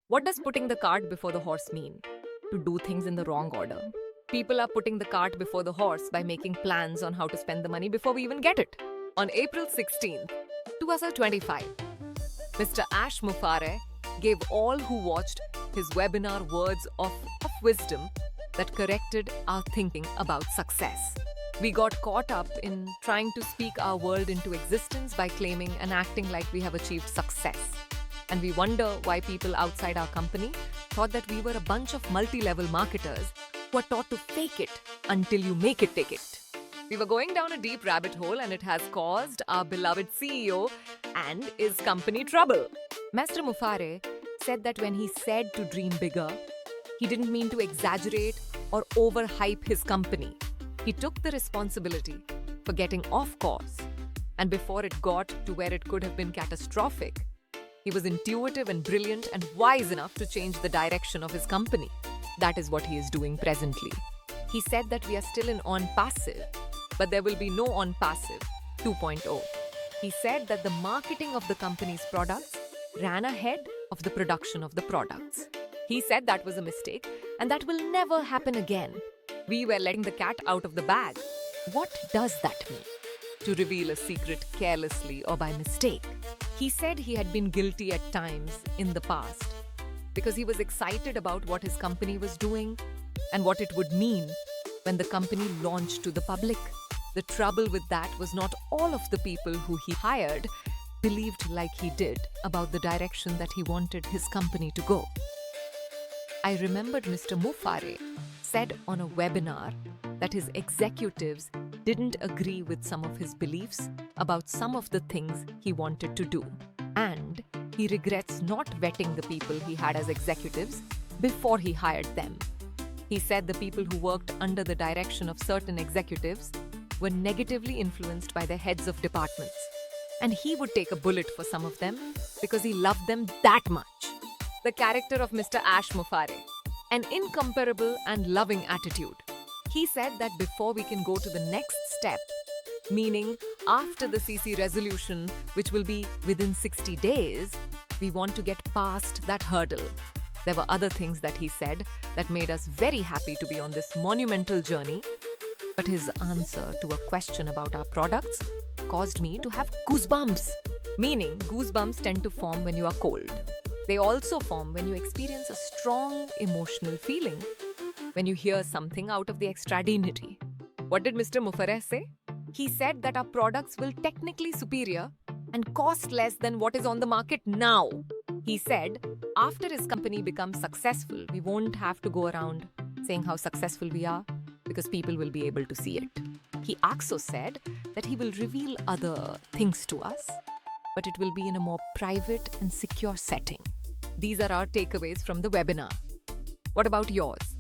What does putting the cart before the horse mean? To do things in the wrong order. People are putting the cart before the horse by making plans on how to spend the money before we even get it. On April 16th, 2025, Mr. Ash MUFAREH gave all who watched his webinar words of wisdom that corrected our thinking about success. We got caught up in trying to speak our world into existence by claiming and acting like we have achieved success. And we wonder why people outside our company thought that we were a bunch of multi-level marketers who are taught to fake it until you make it take it. We were going down a deep rabbit hole and it has caused our beloved CEO and his company trouble. Master MUFAREH said that when he said to dream bigger, he didn't mean to exaggerate or overhype his company. He took the responsibility for getting off course. And before it got to where it could have been catastrophic, he was intuitive and brilliant and wise enough to change the direction of his company. That is what he is doing presently. He said that we are still in Onpassive, but there will be no Onpassive 2.0. He said that the marketing of the company's products ran ahead of the production of the products. He said that was a mistake and that will never happen again. We were letting the cat out of the bag. What does that mean? To reveal a secret carelessly or by mistake. He said he had been guilty at times in the past because he was excited about what his company was doing and what it would mean when the company launched to the public. The trouble with that was not all of the people who he hired believed like he did about the direction that he wanted his company to go. I remembered Mr. MUFAREH said on a webinar that his executives didn't agree with some of his beliefs about some of the things he wanted to do. And he regrets not vetting the people he had as executives before he hired them. He said the people who worked under the direction of certain executives were negatively influenced by the heads of departments. And he would take a bullet for some of them because he loved them that much. The character of Mr. Ash MUFAREH, an incomparable and loving attitude. He said that before we can go to the next step, meaning after the CC resolution, which will be within 60 days, we want to get past that hurdle. There were other things that he said that made us very happy to be on this monumental journey, but his answer to a question about our products caused me to have goosebumps. Meaning, goosebumps tend to form when you are cold. They also form when you experience a strong emotional feeling, when you hear something out of the extraordinary. What did Mr. MUFAREH say? He said that our products will technically superior and cost less than what is on the market now. He said, after his company becomes successful, we won't have to go around saying how successful we are because people will be able to see it. He also said that he will reveal other things to us, but it will be in a more private and secure setting. These are our takeaways from the webinar. What about yours?